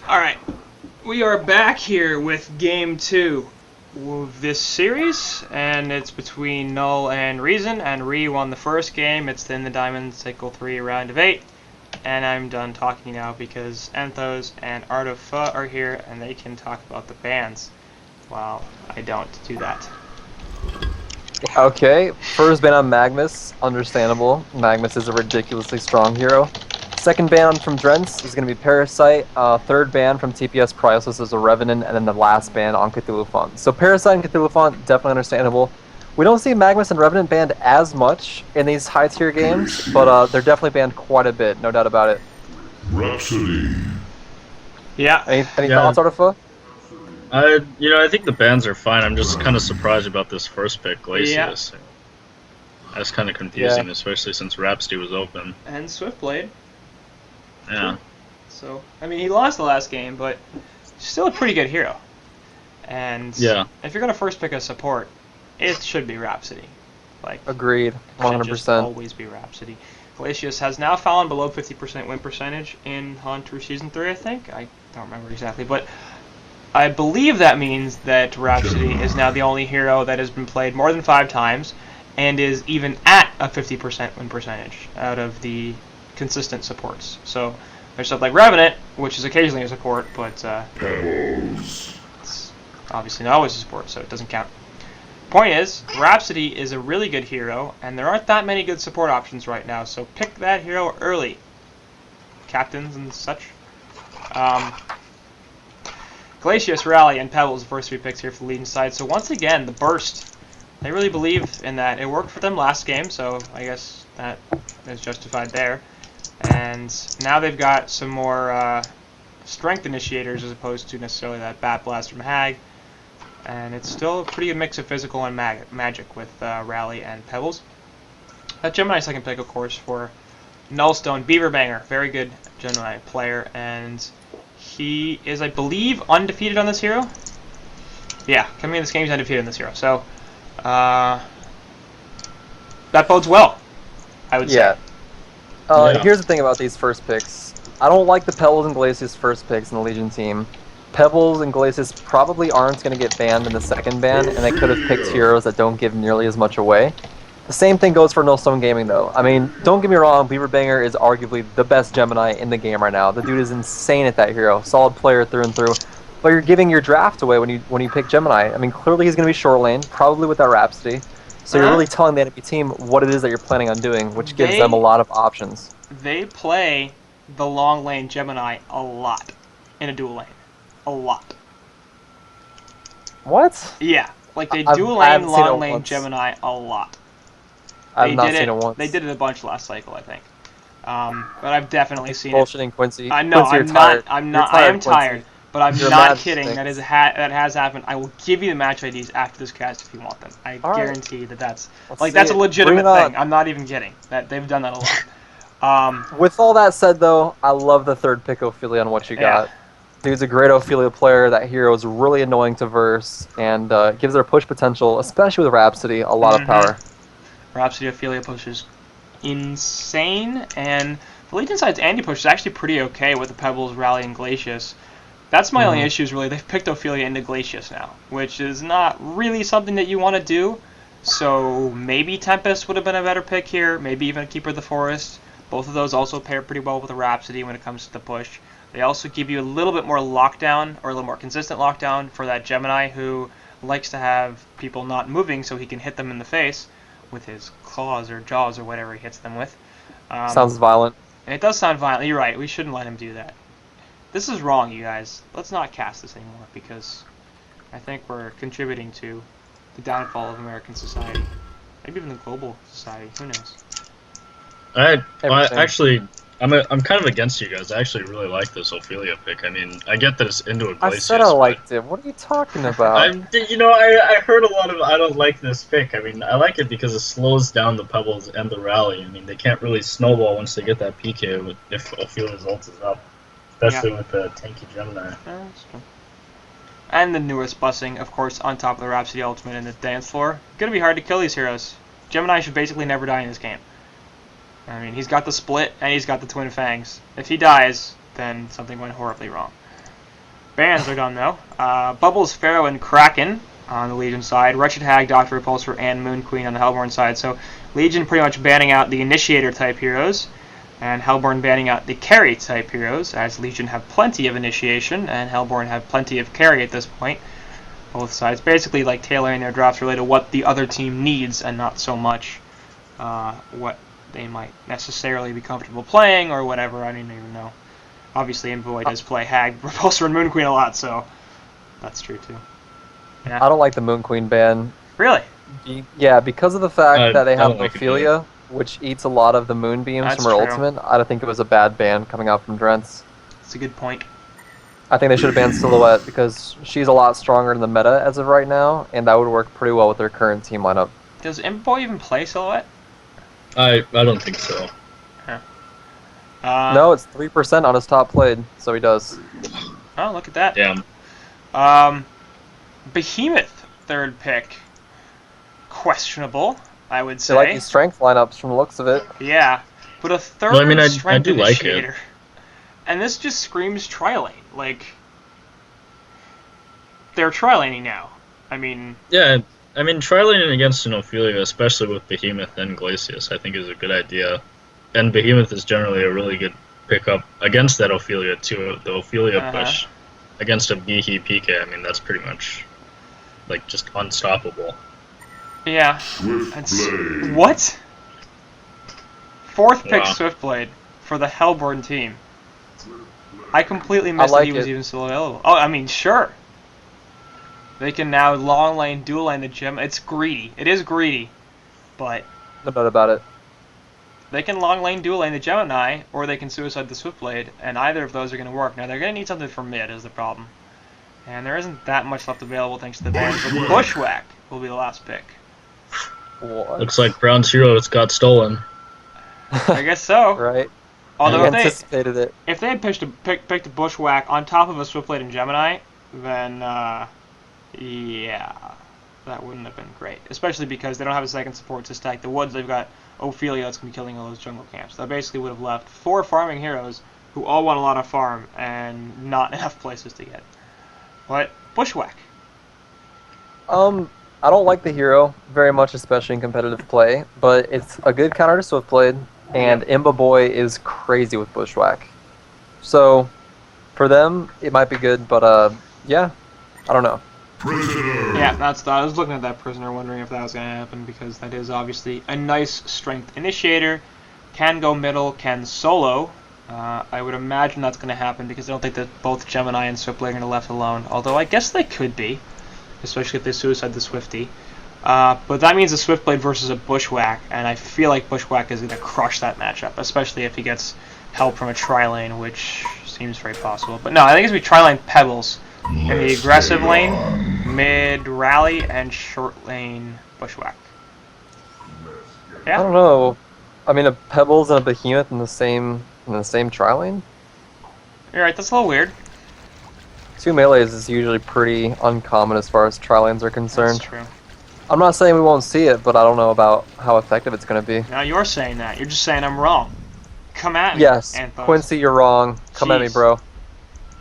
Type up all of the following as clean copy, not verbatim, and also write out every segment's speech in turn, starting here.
Alright, we are back here with Game 2 of this series, and it's between Null and Reason, and Re won the first game. It's in the Diamond Cycle 3 round of 8, and I'm done talking now because Anthos and Art of Pho are here, and they can talk about the bans, while I don't do that. Okay, first ban on Magnus, understandable. Magnus is a ridiculously strong hero. Second ban from Drents is going to be Parasite. Third ban from TPS Priceless is a Revenant, and then the last ban on Cthulhu Font. So Parasite and Cthulhu Font, definitely understandable. We don't see Magnus and Revenant banned as much in these high-tier games, but they're definitely banned quite a bit, no doubt about it. Rhapsody. Yeah. Any thoughts, Artifa? I think the bans are fine. I'm just kind of surprised about this first pick, Glacius. Yeah. That's kind of confusing, especially since Rhapsody was open. And Swiftblade. Yeah. So, I mean, he lost the last game, but still a pretty good hero. And if you're going to first pick a support, it should be Rhapsody. Like, agreed, 100%. It should just always be Rhapsody. Glacius has now fallen below 50% win percentage in HoN Tour Season 3, I think. I don't remember exactly, but I believe that means that Rhapsody is now the only hero that has been played more than 5 times and is even at a 50% win percentage out of the consistent supports. So there's stuff like Revenant, which is occasionally a support, but it's obviously not always a support, so it doesn't count. Point is, Rhapsody is a really good hero, and there aren't that many good support options right now, so pick that hero early. Captains and such. Glacius, Rally, and Pebbles, the first 3 picks here for the leading side. So once again, the burst, they really believe in that. It worked for them last game, so I guess that is justified there. And now they've got some more strength initiators as opposed to necessarily that Bat Blast from Hag. And it's still a pretty good mix of physical and magic with Rally and Pebbles. That Gemini second pick, of course, for Nullstone, Beaverbanger, very good Gemini player, and he is, I believe, undefeated on this hero. Yeah, coming in this game, he's undefeated on this hero. So that bodes well, I would say. Here's the thing about these first picks. I don't like the Pebbles and Glacius first picks in the Legion team. Pebbles and Glacius probably aren't going to get banned in the second ban, and they could have picked heroes that don't give nearly as much away. The same thing goes for Nullstone Gaming, though. I mean, don't get me wrong, Beaverbanger is arguably the best Gemini in the game right now. The dude is insane at that hero, solid player through and through. But you're giving your draft away when you pick Gemini. I mean, clearly he's going to be short lane, probably with that Rhapsody. So you're really telling the enemy team what it is that you're planning on doing, which gives them a lot of options. They play the long lane Gemini a lot in a dual lane. A lot. What? Yeah, like they dual lane long lane Gemini a lot. I've not seen it once. They did it a bunch last cycle, I think. But I've definitely seen bullshitting Quincy. I know. Quincy, I'm not. I am tired. But I'm not kidding. Stinks. That has happened. I will give you the match IDs after this cast if you want them. I guarantee that's a legitimate thing. I'm not even kidding. That they've done that a lot. With all that said, though, I love the third pick Ophelia on what you got. Dude's a great Ophelia player. That hero is really annoying to verse and gives their push potential, especially with Rhapsody, a lot of power. Rhapsody Ophelia push is insane, and the Legion side's anti-push is actually pretty okay with the Pebbles, Rally, and Glacius. That's my only issue is really they've picked Ophelia into Glacius now, which is not really something that you want to do. So maybe Tempest would have been a better pick here, maybe even a Keeper of the Forest. Both of those also pair pretty well with the Rhapsody when it comes to the push. They also give you a little bit more lockdown, or a little more consistent lockdown for that Gemini who likes to have people not moving so he can hit them in the face with his claws or jaws or whatever he hits them with. Sounds violent. And it does sound violent. You're right. We shouldn't let him do that. This is wrong, you guys. Let's not cast this anymore because I think we're contributing to the downfall of American society. Maybe even the global society. Who knows? I'm kind of against you guys. I actually really like this Ophelia pick. I mean, I get that it's into a Glacius. I said I liked it. What are you talking about? I heard a lot of I don't like this pick. I mean, I like it because it slows down the Pebbles and the Rally. I mean, they can't really snowball once they get that PK if Ophelia's ult is up. Especially with the tanky Gemini. And the newest busing, of course, on top of the Rhapsody Ultimate in the dance floor. Gonna be hard to kill these heroes. Gemini should basically never die in this game. I mean, he's got the split and he's got the Twin Fangs. If he dies, then something went horribly wrong. Bans are done though. Bubbles, Pharaoh, and Kraken on the Legion side. Wretched Hag, Doctor Repulsor, and Moon Queen on the Hellborn side. So Legion pretty much banning out the Initiator type heroes, and Hellborn banning out the Carry type heroes, as Legion have plenty of Initiation, and Hellborn have plenty of Carry at this point. Both sides basically like tailoring their drafts related to what the other team needs, and not so much what they might necessarily be comfortable playing or whatever. I don't even know. Obviously, Envoy does play Hag, Repulsor, and Moon Queen a lot, so that's true too. Yeah. I don't like the Moon Queen ban. Really? Yeah, because of the fact that they have like Ophelia, which eats a lot of the moonbeams That's from her true. ultimate. I don't think it was a bad ban coming out from Drents. That's a good point. I think they should have banned Silhouette because she's a lot stronger in the meta as of right now, and that would work pretty well with their current team lineup. Does Envoy even play Silhouette? I don't think so. No, it's 3% on his top played, so he does. Oh, look at that. Damn. Behemoth, third pick. Questionable, I would They say. like these strength lineups from the looks of it. Yeah, but a third No, I mean, I strength do like it. initiator. And this just screams tri-lane. Like, they're tri-laning now. I mean... Yeah, I mean, tri-laning against an Ophelia, especially with Behemoth and Glacius, I think is a good idea. And Behemoth is generally a really good pickup against that Ophelia, too. The Ophelia push against a Behe PK, I mean, that's pretty much, like, just unstoppable. Yeah. What? Fourth pick Wow. Swiftblade for the Hellborn team. I completely missed that he was even still available. Oh, I mean, sure. They can now long lane, dual lane the gem. It's greedy. It is greedy. But No doubt about it. they can long lane, dual lane the Gemini, or they can suicide the Swiftblade, and either of those are going to work. Now, they're going to need something from mid, is the problem. And there isn't that much left available thanks to the ban. So Bushwhack will be the last pick. What? Looks like Brown's hero got stolen. I guess so. Right? Although I if anticipated it. they had picked a Bushwhack on top of a Swiftblade and Gemini, then yeah, that wouldn't have been great. Especially because they don't have a second support to stack the woods. They've got Ophelia that's going to be killing all those jungle camps. That basically would have left 4 farming heroes who all want a lot of farm and not enough places to get. But Bushwhack. I don't like the hero very much, especially in competitive play, but it's a good counter to Swiftblade, and Imba Boy is crazy with Bushwhack. So, for them, it might be good, but yeah, I don't know. Yeah, I was looking at that prisoner, wondering if that was going to happen, because that is obviously a nice strength initiator. Can go middle, can solo. I would imagine that's going to happen, because I don't think that both Gemini and Swiftblade are going to be left alone. Although I guess they could be, especially if they suicide the Swifty. But that means a Swiftblade versus a Bushwhack, and I feel like Bushwhack is going to crush that matchup, especially if he gets help from a tri-lane, which seems very possible. But no, I think it's going to be tri-lane Pebbles in the aggressive lane, mid rally, and short lane Bushwhack. Yeah. I don't know. I mean, a Pebbles and a Behemoth in the same tri-lane? You're right, that's a little weird. 2 melees is usually pretty uncommon as far as tri-lanes are concerned. That's true. I'm not saying we won't see it, but I don't know about how effective it's going to be. Now you're saying that. You're just saying I'm wrong. Come at me, Yes, Anthos. Quincy, you're wrong. Come at me, Jeez. bro.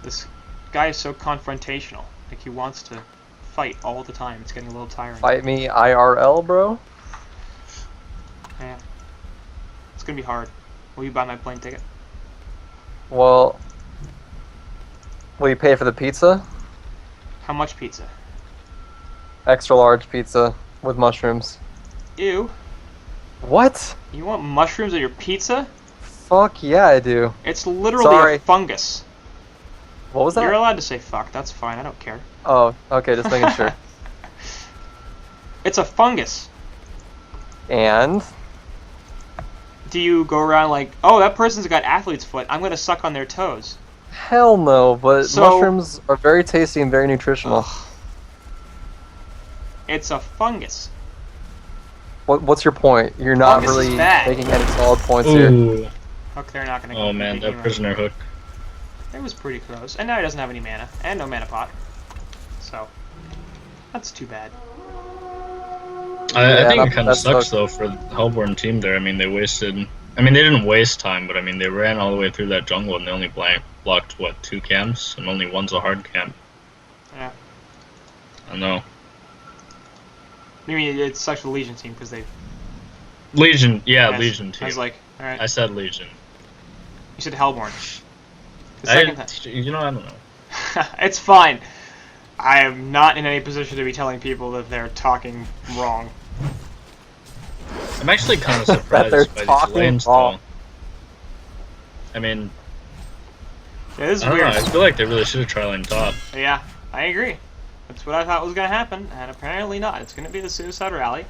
This guy is so confrontational. Like, he wants to fight all the time. It's getting a little tiring. Fight me IRL, bro? Yeah. It's gonna be hard. Will you buy my plane ticket? Well, will you pay for the pizza? How much pizza? Extra large pizza with mushrooms. Ew. What? You want mushrooms on your pizza? Fuck yeah, I do. It's literally Sorry. a fungus. What was that? You're allowed to say fuck. That's fine. I don't care. Oh, okay, just making sure. It's a fungus. And? Do you go around like, oh, that person's got athlete's foot. I'm gonna suck on their toes. Hell no, but So- mushrooms are very tasty and very nutritional. It's a fungus. What's your point? You're not Fungus is really bad. making any solid points here. Ooh. Hook, they're not gonna go Oh for man, the that hero. prisoner hook. It was pretty close. And now he doesn't have any mana. And no mana pot. So, that's too bad. I Yeah, think that- it kind of that's sucks the- though for the Hellborn team there. I mean, they wasted. I mean, they didn't waste time, but I mean, they ran all the way through that jungle and they only blocked, what, 2 camps? And only one's a hard camp. Yeah. I don't know. You mean it sucks for the Legion team because they... Legion, yeah, Yes. Legion team. I was like, alright. I said Legion. You said Hellborn. The second time. You know, I don't know. It's fine. I am not in any position to be telling people that they're talking wrong. I'm actually kind of surprised they're by these talking lanes, wrong. though. I mean, Yeah, this is I don't weird. know, I feel like they really should have tried lane top. Yeah, I agree. That's what I thought was going to happen, and apparently not. It's going to be the Suicide Rally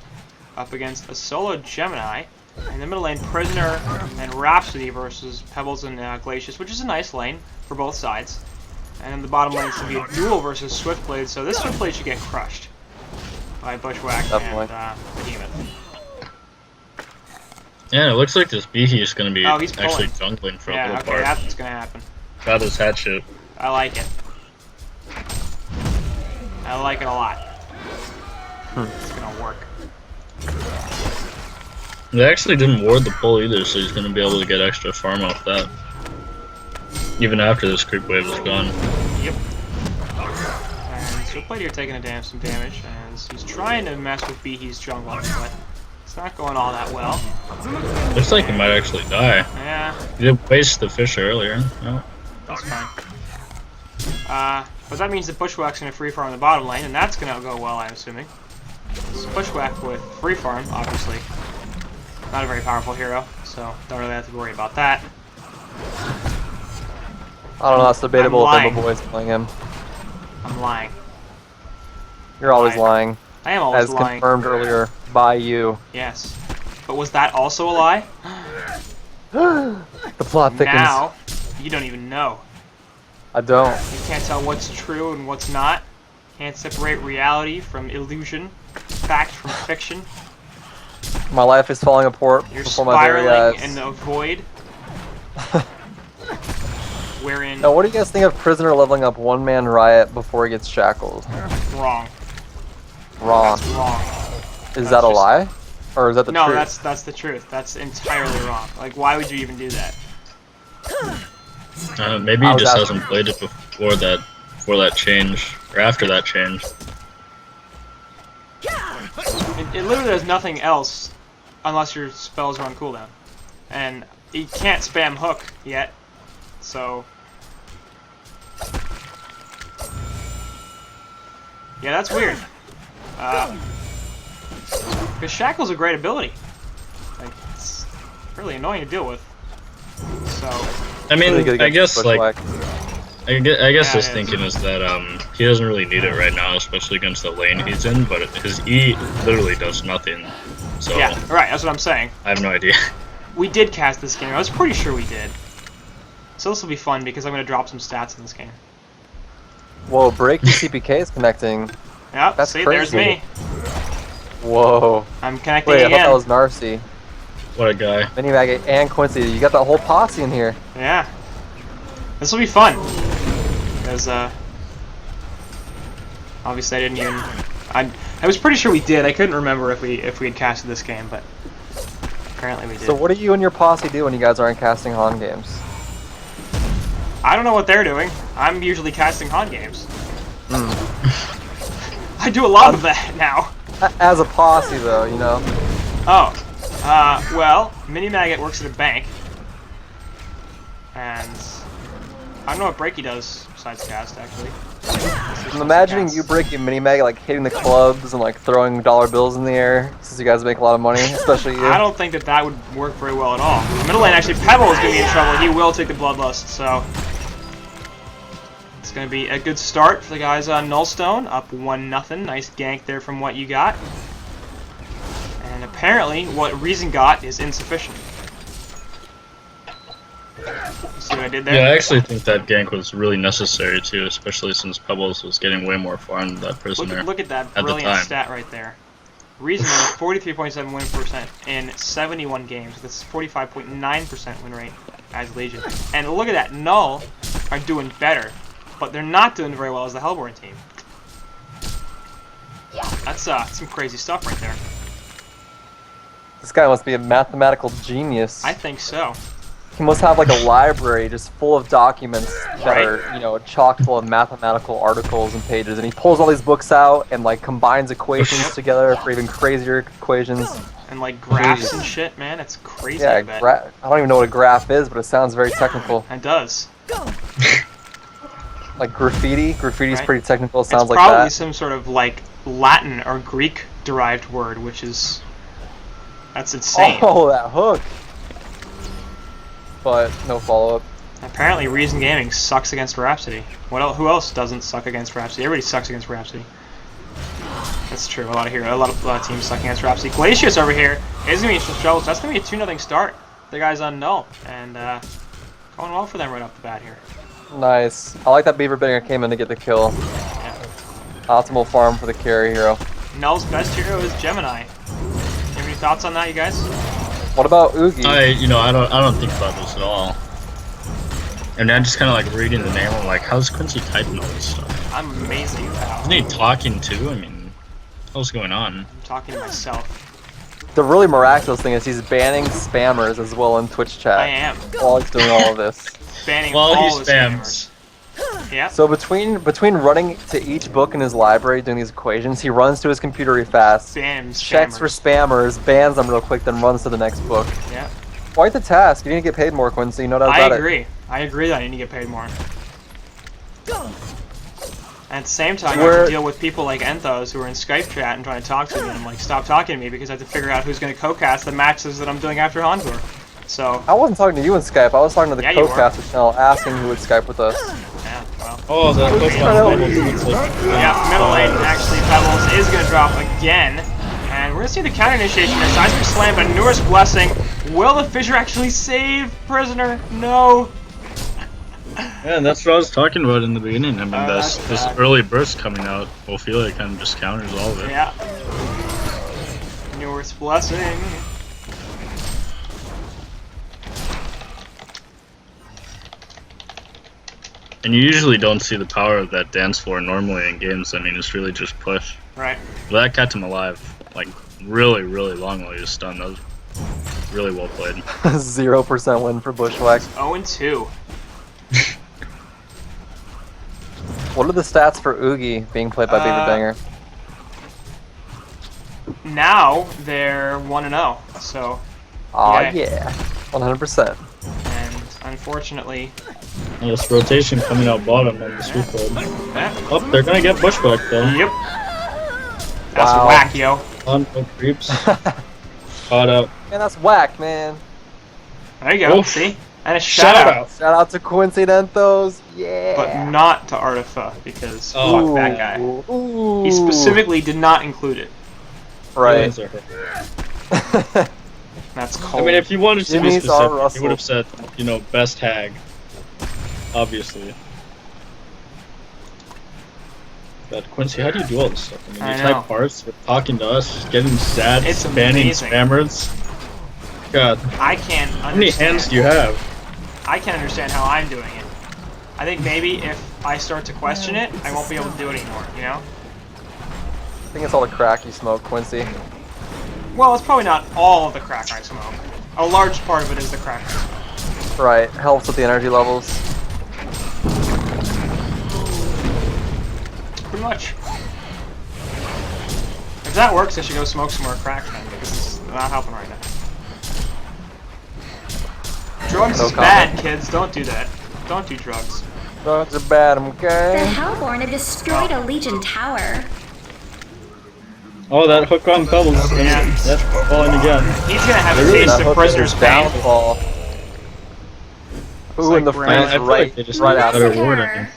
up against a solo Gemini. In the middle lane, Prisoner and Rhapsody versus Pebbles and Glacius, which is a nice lane for both sides. And in the bottom lane, it's going to be a duel versus Swiftblade, so this Swiftblade should get crushed by Bushwhack Definitely. and Behemoth. Yeah, it looks like this Behe is going to be Oh, he's actually pulling. jungling for a Yeah, little okay, part. that's what's going to happen. Got his hatchet. I like it. I like it a lot. It's going to work. They actually didn't ward the pull either, so he's going to be able to get extra farm off that. Even after this creep wave is gone. Yep. And Swiftblade here taking some damage, as he's trying to mess with Behe's jungle, but it's not going all that well. Looks like he might actually die. Yeah, He did waste the fish earlier. No. that's fine. But that means that Bushwhack's going to free farm the bottom lane, and that's going to go well, I'm assuming. So Bushwhack with free farm, obviously. Not a very powerful hero, so don't really have to worry about that. I don't know, that's debatable if lying. Emma Boy's playing him. I'm lying. You're always Lying. lying. I am always As lying. confirmed earlier by you. Yes. But was that also a lie? The plot thickens. Now, you don't even know. I don't. You can't tell what's true and what's not. Can't separate reality from illusion, fact from fiction. My life is falling apart You're before my very spiraling eyes. in a void wherein Now, what do you guys think of Prisoner leveling up one-man Riot before he gets shackled? wrong. Wrong. That's wrong. Is that a just- lie? Or is that the No, truth? that's the truth. That's entirely wrong. Like, why would you even do that? Maybe I he was just asking- hasn't played it before that change, or after that change. It literally does nothing else unless your spells are on cooldown. And you can't spam hook yet, so... Yeah, that's weird. Because Shackle's a great ability. Like, it's really annoying to deal with. So, I mean, Really good I against guess like Bushwhack. I Yeah, guess his it is. thinking is that he doesn't really need it right now, especially against the lane he's in. But his E literally does nothing. So yeah, right, that's what I'm saying. I have no idea. We did cast this game. I was pretty sure we did. So this will be fun because I'm going to drop some stats in this game. Whoa, Breaky CPK is connecting. Yep, That's see, there's crazy. me. Whoa. I'm connecting Wait, I again. thought that was Narcy. What a guy. Minimag and Quincy. You got that whole posse in here. Yeah. This will be fun. Because, obviously I didn't even... I was pretty sure we did. I couldn't remember if we had casted this game, but apparently we did. So what do you and your posse do when you guys aren't casting HoN games? I don't know what they're doing. I'm usually casting HoN games. I do a lot of that now. As a posse, though, you know? Oh. Well, Mini Maggot works at a bank. And I don't know what Breaky does besides cast, actually. I'm imagining you breaking Minimag, like hitting the clubs and like throwing dollar bills in the air, since you guys make a lot of money, especially you. I don't think that would work very well at all. Middle lane, actually, Pebble is going to be in trouble. He will take the Bloodlust, so... It's going to be a good start for the guys on Nullstone. Up 1-0. Nice gank there from what you got. And apparently, what Reason got is insufficient. See what I did there? Yeah, I actually think that gank was really necessary too, especially since Pebbles was getting way more farm than that prisoner. Look at that the brilliant time. stat right there. Reason has 43.7 win percent in 71 games. That's 45.9% win rate as Legion. And look at that, Null are doing better, but they're not doing very well as the Hellborn team. That's some crazy stuff right there. This guy must be a mathematical genius. I think so. he must have like a library just full of documents that Right. are, you know, chock full of mathematical articles and pages, and he pulls all these books out and like combines equations together for even crazier equations. And like graphs and shit, man. It's crazy. Yeah, I bet. I don't even know what a graph is, but it sounds very technical. It does. Like graffiti. Graffiti's Right. pretty technical. It It's sounds like probably that. some sort of like Latin or Greek derived word, which is that's insane. Oh, that hook. But no follow-up. Apparently, Reason Gaming sucks against Rhapsody. What else? Who else doesn't suck against Rhapsody? Everybody sucks against Rhapsody. That's true. A lot of teams suck against Rhapsody. Glacius over here is gonna be some trouble. That's gonna be a 2-0 start. The guys on Null, and going well for them right off the bat here. Nice. I like that Beaver Banger came in to get the kill. Yeah. Optimal farm for the carry hero. Null's best hero is Gemini. You have any thoughts on that, you guys? What about Oogie? I don't think about this at all. And I'm just kind of like reading the name. I'm like, how's Quincy typing all this stuff? I'm amazed at you, pal. Isn't he talking too? I mean, what's going on? I'm talking to myself. The really miraculous thing is he's banning spammers as well in Twitch chat. I am. While he's doing all of this. Banning Well, all he the spams. spammers. Yeah. So between running to each book in his library doing these equations, he runs to his computer really fast, Spams. checks for spammers, bans them real quick, then runs to the next book. Yeah. Quite the task. You need to get paid more, Quincy. No doubt I about it. agree. I agree that I need to get paid more. And at the same time, I Where- have to deal with people like Enthos who are in Skype chat and trying to talk to me, and I'm like, stop talking to me because I have to figure out who's going to co-cast the matches that I'm doing after HoN Tour. So, I wasn't talking to you in Skype. I was talking to the Yeah, you were. co-caster channel asking who would Skype with us. yeah, well. Oh, that Who's hook trying to- on Pebbles looks like. Yeah, middle lane, actually, Pebbles is going to drop again. And we're going to see the counter initiation. A seismic slam, but Noor's blessing. Will the Fissure actually save Prisoner? No. Yeah, and that's what I was talking about in the beginning. I mean, That's this bad. early burst coming out, Ophelia kind of just counters all of it. Yeah. Noor's blessing. And you usually don't see the power of that dance floor normally in games. I mean, it's really just push. Right. But that kept him alive, like, really, really long while he was stunned. That was really well played. 0% win for Bushwhack. 0-2. What are the stats for Oogie being played by Beaver Banger? Now they're 1-0. So, Aw, yeah. yeah. 100%. and unfortunately, And this rotation coming out bottom on the sweep board. yeah. Oh, they're gonna get bushback though. Yep. That's Wow. whack, yo. On no creeps. Caught out. Man, that's whack, man. There you go. Oof. See? And a shout out. Shout out to Quincy Denthos. Yeah. But not to Artifa, because Oh. fuck that guy. Ooh. He specifically did not include it. Right. Feelings are hurt. That's cold. I mean, if you wanted to be Jimmy's R. specific, Russell. you would have said, you know, best hag. Obviously. But Quincy, how do you do all this stuff? I mean, I you know. type parts, you're talking to us, getting sad, It's banning amazing. spammers. God, I can't how many understand. hands do you have? I can't understand how I'm doing it. I think maybe if I start to question it, I won't be able to do it anymore, you know? I think it's all the crack you smoke, Quincy. Well, it's probably not all of the crack I smoke. A large part of it is the crack I smoke. Right. Helps with the energy levels. Pretty much. If that works, I should go smoke some more crack then, because it's not helping right now. Drugs No is comment. bad, kids. Don't do that. Don't do drugs. Drugs are bad, The okay? Hellborn have destroyed a Legion tower. Oh, that hook on Pebbles. Yeah. That's falling again. He's gonna have a Ooh, taste that of hook prisoner's is pain. downfall. Ooh, like and the Brand- freeze I feel right, like they just right need a after. better ward. I mean,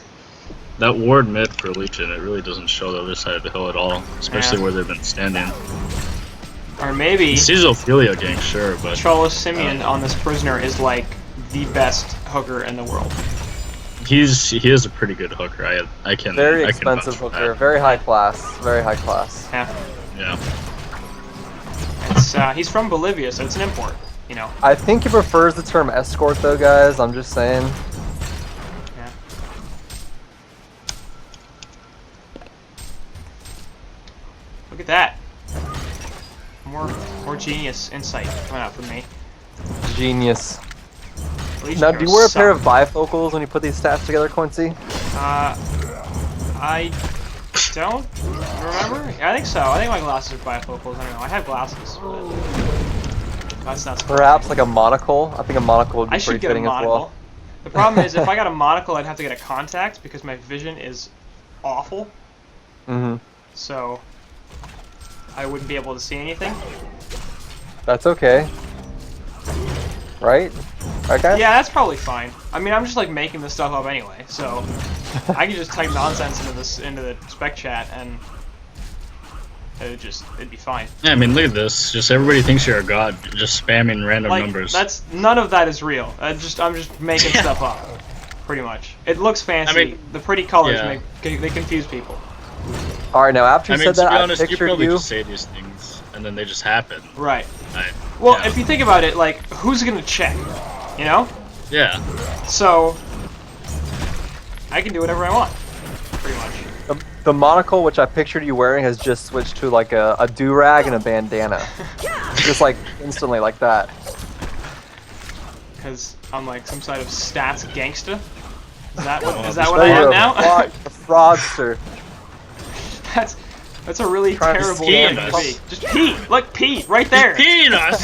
that ward mid for Legion, it really doesn't show the other side of the hill at all, especially Yeah. where they've been standing. Or maybe He sees Ophelia gang, sure, but Cholos Simeon on this prisoner is like the best hooker in the world. he is a pretty good hooker. I can Very I can vouch expensive for hooker. that. Very high class. Very high class. Yeah. Yeah. It's he's from Bolivia, so it's an import, you know. I think he prefers the term escort, though, guys. I'm just saying. Yeah. Look at that. More genius insight coming out from me. Genius. Legion Now, do you heroes wear a pair suck. of bifocals when you put these stats together, Quincy? I don't remember. I think so. I think my glasses are bifocals. I don't know. I have glasses, but that's not surprising. Perhaps like a monocle? I think a monocle would be I pretty should get a fitting as monocle. well. The problem is, if I got a monocle, I'd have to get a contact because my vision is awful. Mm-hmm. So I wouldn't be able to see anything. That's okay. Right? Right, guys? Yeah, that's probably fine. I mean, I'm just like making this stuff up anyway, so I can just type nonsense into the spec chat and it'd be fine. Yeah, I mean, look at this. Just everybody thinks you're a god, just spamming random Like numbers. that's none of that is real. I'm just making stuff up, pretty much. It looks fancy. I mean, the pretty colors yeah. they confuse people. Alright, now after I you mean, said to that, be I honest, you pictured probably you. just say these things, and then they just happen. Right. Well, Well, if you think about it, like, who's gonna check? You know? Yeah. So I can do whatever I want, pretty much. The monocle, which I pictured you wearing, has just switched to like a do-rag and a bandana. Just like instantly like that. Because I'm like some sort of stats gangsta. Is that what So I you're am a now? a fraudster. That's a really Trying to terrible scam name to us. be. Just Pete! Look, Pete! Right there! Penis!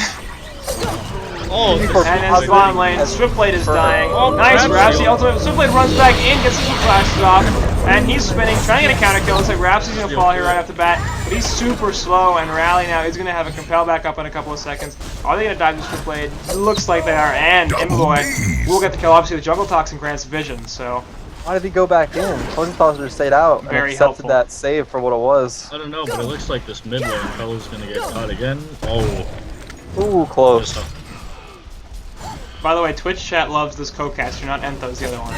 Oh, Pete this- for- And in the bottom lane, Swiftblade is dying. Oh, Nice, Rhapsody. Rhapsody ultimate. Swiftblade runs back in, gets some flashes off, and he's spinning, trying to get a counter kill. Looks like Rhapsody's gonna fall here right off the bat, but he's super slow, and Rally now is gonna have a compel back up in a couple of seconds. Are they gonna dive to Swiftblade? Looks like they are, and Imboy will get the kill. Obviously, the Jungle Toxin grants vision, so Why did he go back in? I just thought he stayed out and Very accepted helpful. that save for what it was. I don't know, but it looks like this mid lane fella's gonna get caught again. Oh, Ooh, close. just by the way, Twitch chat loves this co-caster, not Enthos, the other one.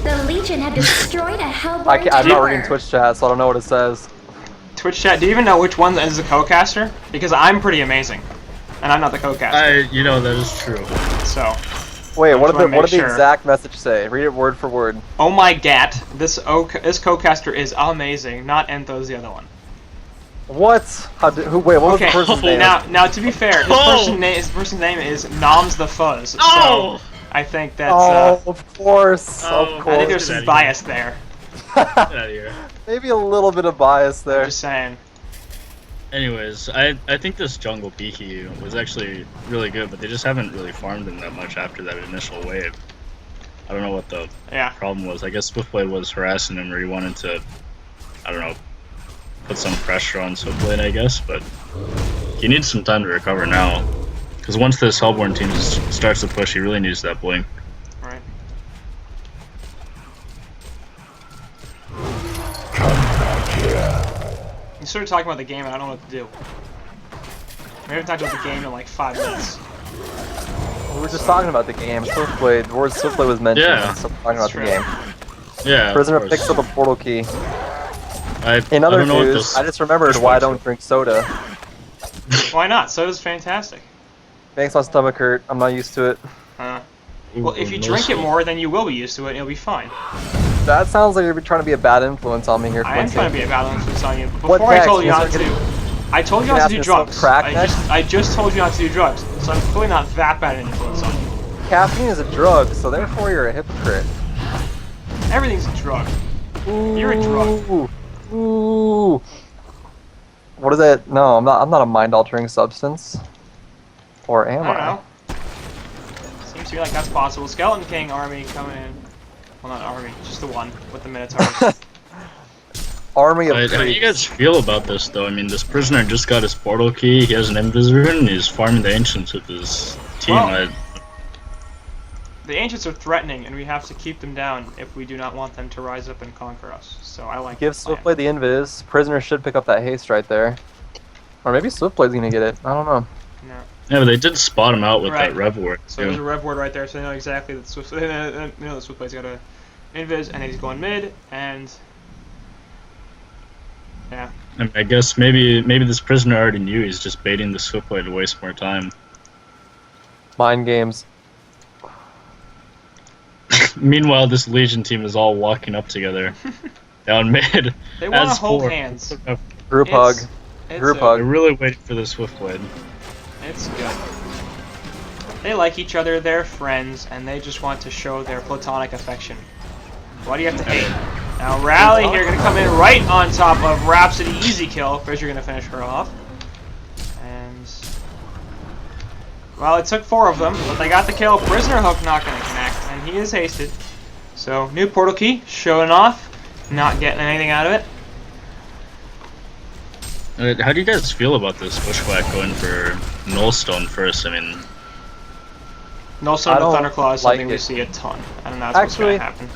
The Legion have destroyed a Hellborn I'm not tower. reading Twitch chat, so I don't know what it says. Twitch chat, do you even know which one is the co-caster? Because I'm pretty amazing, and I'm not the co-caster. you know, that is true. So, Wait, I what just wanna did the make sure. exact message say? Read it word for word. oh my gat, this co-caster is amazing, not Enthos, the other one. What? Wait, what was the Okay, person's name? now to be fair, his person's name is Noms the Fuzz. Oh! So I think that's Oh, of course, Oh, of I course. think there's some bias there. Get out of here. Maybe a little bit of bias I'm there. just saying. Anyways, I think this jungle Piki was actually really good, but they just haven't really farmed him that much after that initial wave. I don't know what the Yeah. problem was. I guess Swiftblade was harassing him, or he wanted to, I don't know, put some pressure on Swiftblade, I guess, but he needs some time to recover now. Because once this Hellborn team starts to push, he really needs that blink. Right. You started talking about the game and I don't know what to do. We haven't talked about the game in like 5 minutes. We were just talking about the game. Swiftblade, the word Swiftblade was mentioned. Yeah. So we're talking about That's the true. game. Yeah. of Prisoner course. picks up a portal key. I In other don't know what news, this- I just remembered this why I was. don't drink soda. Why not? Soda's fantastic. Makes my stomach hurt. I'm not used to it. Well, if you Ooh, drink it Nullstone. more, then you will be used to it and you'll be fine. That sounds like you're trying to be a bad influence on me here, I am Quincy. trying to be a bad influence on you. But What before I next? told you You not start to, getting- I told you You not to ask do me to smoke drugs. crack I just told you not to do drugs, so I'm clearly not that bad an influence on you. Caffeine is a drug, so therefore you're a hypocrite. Everything's a drug. You're a drug. Ooh. Ooh. What is it? No, I'm not. I'm not a mind-altering substance. Or am I don't know. Seems to me like that's possible. Skeleton King army coming in. Well, not army, just the one with the Minotaurs. Army of How do you creeps. guys feel about this, though? I mean, this prisoner just got his portal key, he has an invis rune, and he's farming the ancients with his team. Well, the ancients are threatening, and we have to keep them down if we do not want them to rise up and conquer us. So I like. Give the plan. Swiftblade the invis. Prisoner should pick up that haste right there. Or maybe Swiftblade's gonna get it. I don't know. No. Yeah, but they did spot him out with Right. that rev ward. So there's a rev word right there, so they know exactly that Swift. They know that Swiftblade's got a invis, and he's going mid, and yeah. I mean, I guess maybe this prisoner already knew he's just baiting the Swiftblade to waste more time. Mind games. Meanwhile, this Legion team is all walking up together down mid. They want to as hold four. hands. Group hug. It's Group a- hug. They're really waiting for the Swiftblade. It's good. They like each other, they're friends, and they just want to show their platonic affection. Why do you have to hate? Now Rally here gonna come in right on top of Rhapsody, easy kill. Fisher gonna finish her off. And well, it took 4 of them, but they got the kill. Prisoner Hook not gonna connect, and he is hasted. So new portal key, showing off, not getting anything out of it. How do you guys feel about this Bushwhack going for Nullstone first? I mean, Nullstone with Thunderclaw is something we it. see a ton. I don't know that's what's gonna happen.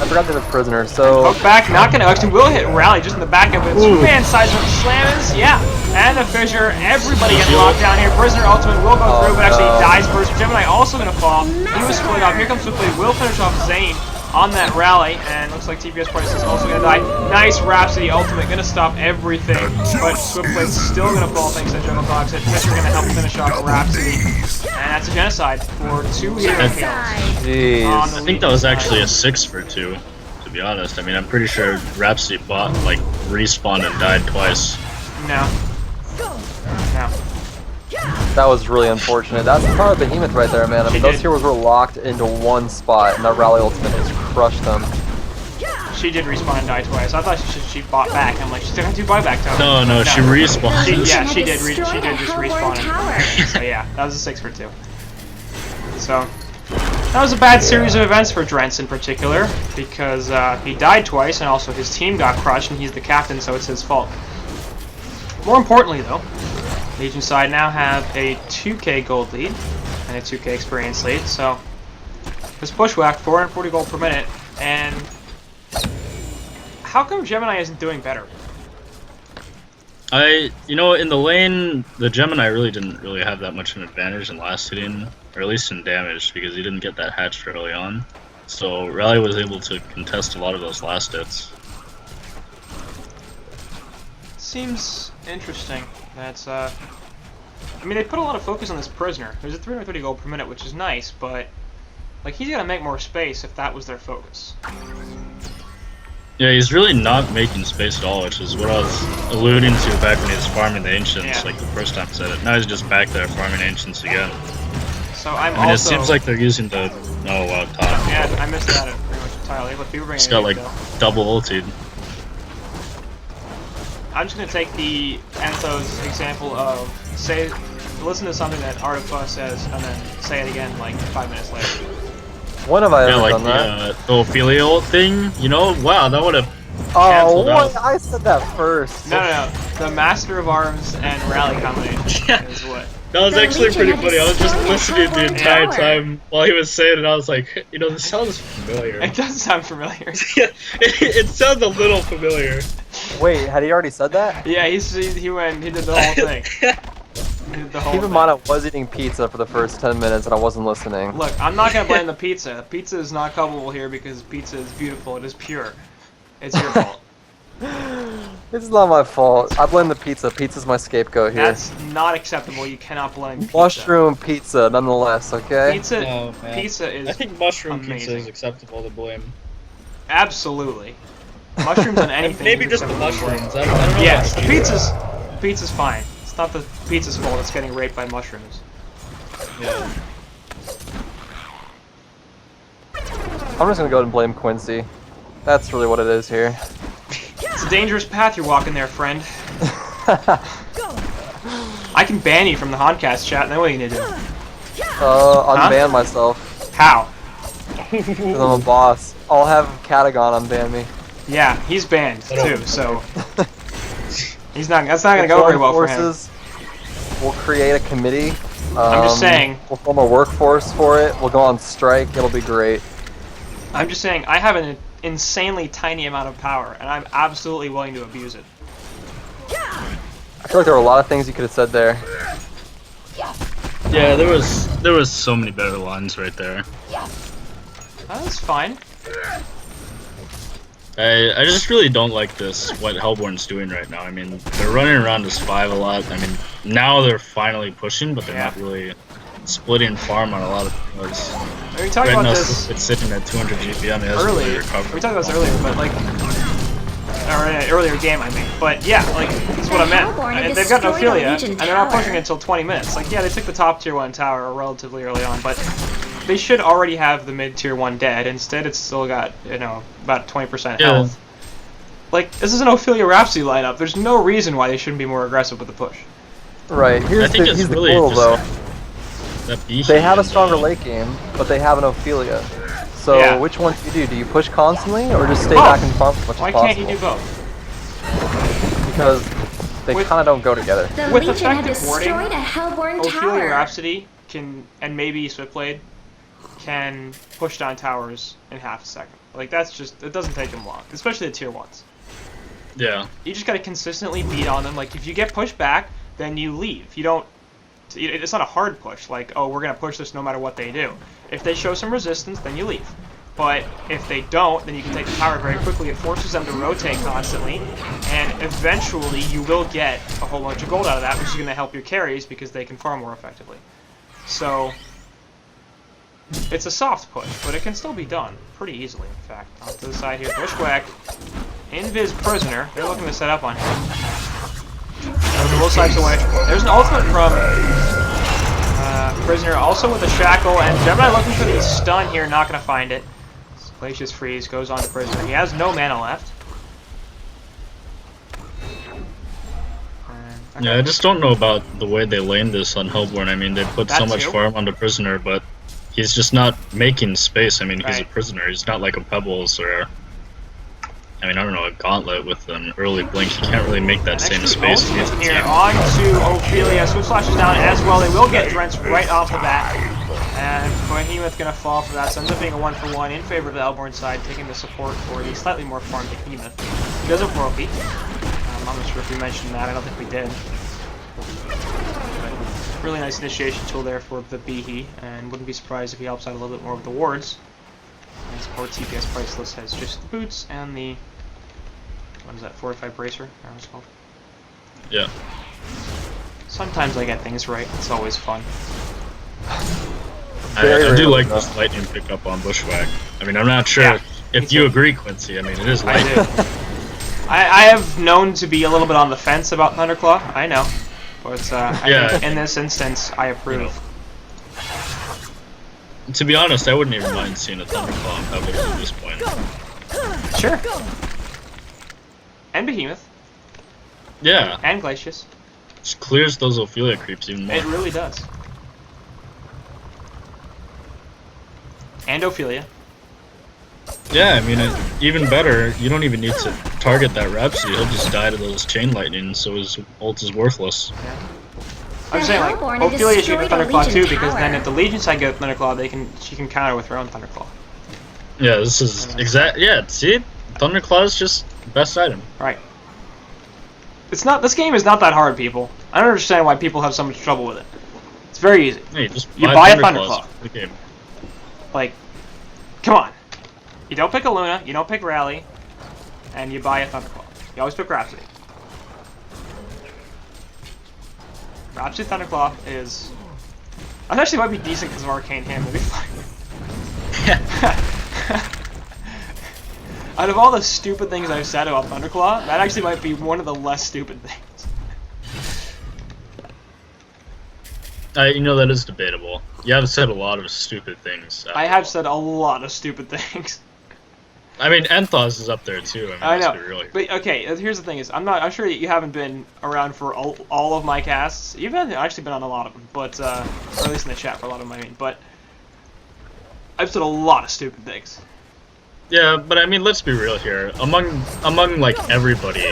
I forgot there's a prisoner, so... Hook back, not gonna actually will hit Rally just in the back of it. Superman size up slammers, yeah. And the Fissure, everybody getting locked down here. Prisoner ultimate will go through, but actually he dies first. Gemini also gonna fall. He was split off. Here comes Swiftblade, will finish off Zane on that Rally, and looks like TPS Price is also gonna die. Nice Rhapsody ultimate, gonna stop everything, but Swiftblade's still gonna fall thanks to Jungle Dogs. Fissure gonna help finish off Rhapsody, and that's a genocide for 2 hero kills. Jeez. I think that was actually a 6 for 2, to be honest. I mean, I'm pretty sure Rhapsody bought, like, respawned and died twice. No. No. That was really unfortunate. That's part of Behemoth right there, man. I mean, those heroes were locked into one spot, and that Rally ultimate just crushed them. She did respawn and die twice. I thought she bought back. I'm like, she's gonna do buyback tokens. No, she respawned. She did just respawn. So yeah, that was a 6 for 2. So that was a bad series of events for Drents in particular, because he died twice, and also his team got crushed, and he's the captain, so it's his fault. More importantly, though, Legion side now have a 2k gold lead and a 2k experience lead, so this Bushwhack, 440 gold per minute, and how come Gemini isn't doing better? You know, in the lane, the Gemini really didn't have that much of an advantage in last hitting, or at least in damage, because he didn't get that hatch early on. So Rally was able to contest a lot of those last hits. Seems interesting. That's I mean, they put a lot of focus on this Prisoner. There's a 330 gold per minute, which is nice, but like he's gonna make more space if that was their focus. Yeah, he's really not making space at all, which is what I was alluding to back when he was farming the Ancients, like the first time I said it. Now he's just back there farming Ancients again. So I mean, it seems like they're using the... Oh, wow, top. Yeah, I missed that pretty much entirely, but people bring He's got, like, double ulted. I'm just gonna take the Enthos example of, listen to something that Artifa says, and then say it again, like, 5 minutes later. When have I ever done that? The Ophelia ult thing, you know? Wow, that would have canceled out. I said that first. No. The Master of Arms and Rally combination is what. That was actually pretty funny. I was just listening the entire time while he was saying it, and I was like, you know, this sounds familiar. It does sound familiar. Yeah, it sounds a little familiar. Wait, had he already said that? Yeah, he did the whole thing. Keep in mind, I was eating pizza for the first 10 minutes and I wasn't listening. Look, I'm not gonna blame the pizza. Pizza is not culpable here because pizza is beautiful. It is pure. It's your fault. It's not my fault. I blame the pizza. Pizza's my scapegoat here. That's not acceptable. You cannot blame pizza. Mushroom pizza, nonetheless, okay? Pizza is I think mushroom amazing. pizza is acceptable to blame. Absolutely. Mushrooms on anything. Maybe just the mushrooms. I don't know. Yes, the pizza's fine. It's not the pizza's fault it's getting raped by mushrooms. Yeah. I'm just gonna go ahead and blame Quincy. That's really what it is here. It's a dangerous path you're walking there, friend. I can ban you from the Honcast chat, and then what are you gonna do? Unban myself. How? Because I'm a boss. I'll have Catagon unban me. Yeah, he's banned too, so that's not gonna go very well for him. We'll create a committee. I'm just saying. We'll form a workforce for it. We'll go on strike. It'll be great. I'm just saying, I have an insanely tiny amount of power, and I'm absolutely willing to abuse it. I feel like there were a lot of things you could have said there. Yeah, there was so many better lines right there. That's fine. I just really don't like this, what Hellborn's doing right now. I mean, they're running around as 5 a lot. I mean, now they're finally pushing, but they're not really splitting farm on a lot of things. We talked about this. It's sitting at 200 GPM. Earlier. We talked about this earlier, but like, or in an earlier game, I mean. But yeah, like, that's what I meant. They've got an Ophelia, and they're not pushing it until 20 minutes. Like, yeah, they took the top tier 1 tower relatively early on, but they should already have the mid tier 1 dead. Instead, it's still got, you know, about 20% health. Like, this is an Ophelia Rhapsody lineup. There's no reason why they shouldn't be more aggressive with the push. Right. Here's the cool though. They have a stronger late game, but they have an Ophelia. So which one do? Do you push constantly, or just stay back and farm as much as possible? Why can't you do both? Because they kind of don't go together. The With Legion had effective warding, destroyed a Hellborn Ophelia tower. Rhapsody can, and maybe Switchblade, can push down towers in half a second. Like, that's just, it doesn't take them long, especially the tier 1s. Yeah. You just gotta consistently beat on them. Like, if you get pushed back, then you leave. You don't, it's not a hard push, like, oh, we're gonna push this no matter what they do. If they show some resistance, then you leave. But if they don't, then you can take the tower very quickly. It forces them to rotate constantly, and eventually you will get a whole bunch of gold out of that, which is gonna help your carries because they can farm more effectively. So, it's a soft push, but it can still be done pretty easily, in fact. Off to the side here, Bushwhack, Invis Prisoner, they're looking to set up on him. Both sides away. There's an ultimate from Prisoner, also with a Shackle, and Gemini looking for the stun here, not going to find it. Glacius Freeze goes on to Prisoner. He has no mana left. Okay. Yeah, I just don't know about the way they lane this on Hellborn. I mean, they put so much farm on the Prisoner, but he's just not making space. I mean, he's a Prisoner. He's not like a Pebbles or... I mean, I don't know, a Gauntlet with an early blink. He can't really make that same space. Here, on to Ophelia. Switch Slash is down as well. They will get drenched right off the bat. And Behemoth gonna fall for that. So ends up being a 1-for-1 in favor of the Hellborn side, taking the support for the slightly more farmed Behemoth. He does have 4 OP. I'm not sure if we mentioned that. I don't think we did. But really nice initiation tool there for the Behe, and wouldn't be surprised if he helps out a little bit more with the wards. And support TPS Priceless has just the boots and the, what is that, Fortified Bracer? I don't know what it's called. Yeah. Sometimes I get things right. It's always fun. I do like this lightning pickup on Bushwhack. I mean, I'm not sure if you agree, Quincy. I mean, it is lightning. I have known to be a little bit on the fence about Thunderclaw. I know. But I think in this instance, I approve. You know, to be honest, I wouldn't even mind seeing a Thunderclaw on Pebbles at this point. Sure. And Behemoth. Yeah. And Glacius. Just clears those Ophelia creeps even more. It really does. And Ophelia. Yeah, I mean, even better, you don't even need to target that Rhapsody. He'll just die to those Chain Lightning, so his ult is worthless. Yeah. I'm saying, like, Ophelia should get Thunderclaw too, because then if the Legion side gets Thunderclaw, she can counter with her own Thunderclaw. Yeah, this is yeah, see? Thunderclaw is just the best item. Right. It's not, this game is not that hard, people. I don't understand why people have so much trouble with it. It's very easy. Hey, just you buy a Thunderclaw. Okay. Like, come on. You don't pick a Luna, you don't pick Rally, and you buy a Thunderclaw. You always pick Rhapsody. Rhapsody Thunderclaw is... That actually might be decent because of Arcane Hand. It'll be fine. Out of all the stupid things I've said about Thunderclaw, that actually might be one of the less stupid things. You know, that is debatable. You have said a lot of stupid things. I have said a lot of stupid things. I mean, Enthos is up there too. I mean, I know. But okay, here's the thing: is I'm sure that you haven't been around for all of my casts. You've actually been on a lot of them, but or at least in the chat for a lot of them. I mean, but I've said a lot of stupid things. Yeah, but I mean, let's be real here. Among like everybody,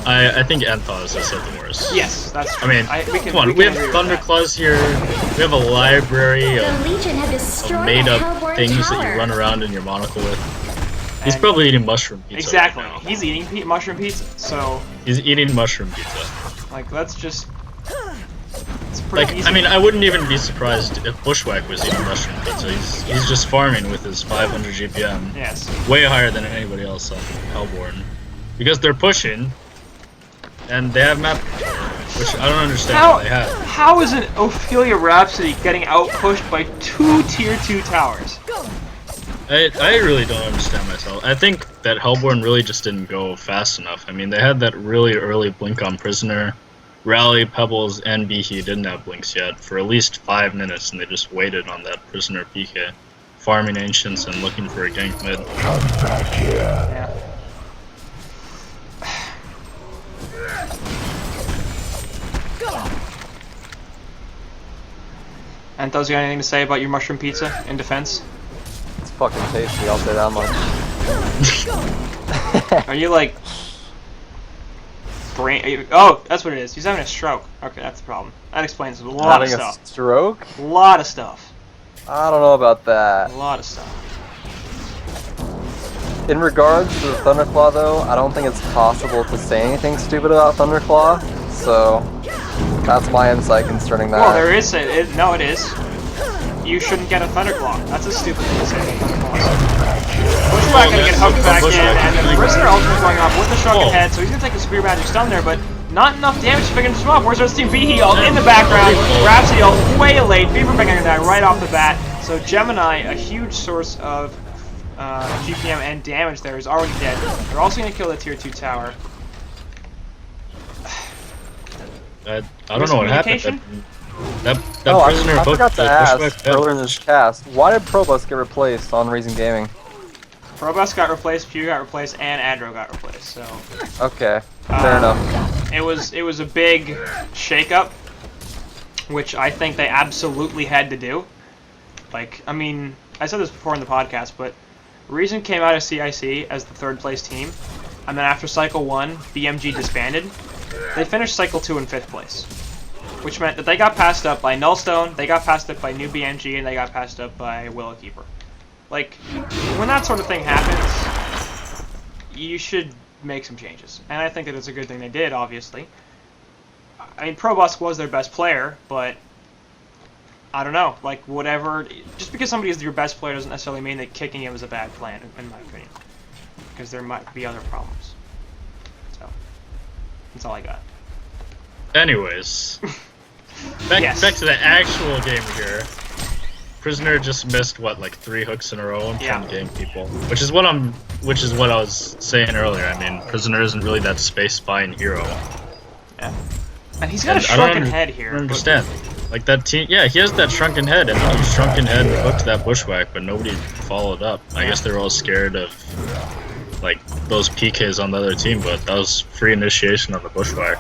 I think Enthos has said the worst. Yes, that's true. I mean, come on, we have Thunderclaws here. We have a library of made-up things that you run around in your monocle with. He's probably eating mushroom pizza. Exactly. Right now. He's eating mushroom pizza. So he's eating mushroom pizza. Like, that's just. It's pretty easy. I mean, I wouldn't even be surprised if Bushwhack was eating mushroom pizza. He's just farming with his 500 GPM. Yes. Way higher than anybody else on Hellborn. Because they're pushing, and they have map, which I don't understand how they have. How is an Ophelia Rhapsody getting out-pushed by 2 tier 2 towers? I really don't understand myself. I think that Hellborn really just didn't go fast enough. I mean, they had that really early blink on Prisoner. Rally, Pebbles, and Behe didn't have blinks yet for at least 5 minutes, and they just waited on that Prisoner PK, farming Ancients and looking for a gank mid. Come back here. Yeah. And those got anything to say about your mushroom pizza in defense? It's fucking tasty, I'll say that much. Are you like brain? Oh, that's what it is. He's having a stroke. Okay, that's the problem. That explains a lot of Having stuff. a stroke? A lot of stuff. I don't know about that. A lot of stuff. In regards to the Thunderclaw, though, I don't think it's possible to say anything stupid about Thunderclaw, so that's my insight concerning that. Well, there is no, it is. You shouldn't get a Thunderclaw. That's a stupid thing to say. Bushwhack gonna get hooked back in, and the Prisoner ultimate going off with the shrunken head, so he's gonna take a Spear Magic Stun there, but not enough damage to finish him off. Where's his team? Behe ult in the background. Rhapsody ult way late. Beaver Bang gonna die right off the bat. So Gemini, a huge source of GPM and damage there, is already dead. They're also gonna kill the tier 2 tower. I don't know what happened. That oh, Prisoner I forgot to ask Bushwhack earlier in this cast, why did Probus get replaced on Reason Gaming? Probus got replaced, Pew got replaced, and Adro got replaced. So Okay, fair enough. it was a big shakeup, which I think they absolutely had to do. Like, I mean, I said this before in the podcast, but Reason came out of CIC as the 3rd place team, and then after Cycle 1, BMG disbanded. They finished Cycle 2 in 5th place, which meant that they got passed up by Nullstone, they got passed up by New BMG, and they got passed up by Willowkeeper. Like, when that sort of thing happens, you should make some changes. And I think that it's a good thing they did, obviously. I mean, Probus was their best player, but I don't know, like, whatever. Just because somebody is your best player doesn't necessarily mean that kicking him is a bad plan, in my opinion. Because there might be other problems. So, that's all I got. Anyways, back to the actual game here. Prisoner just missed what, like 3 hooks in a row and trying to gank people, which is what I was saying earlier. I mean, Prisoner isn't really that space spying hero. Yeah, and he's got a shrunken head here. I don't understand. Like that team, yeah, he has that shrunken head, and he shrunken head hooked that Bushwhack, but nobody followed up. I guess they were all scared of like those PKs on the other team, but that was free initiation on the Bushwhack.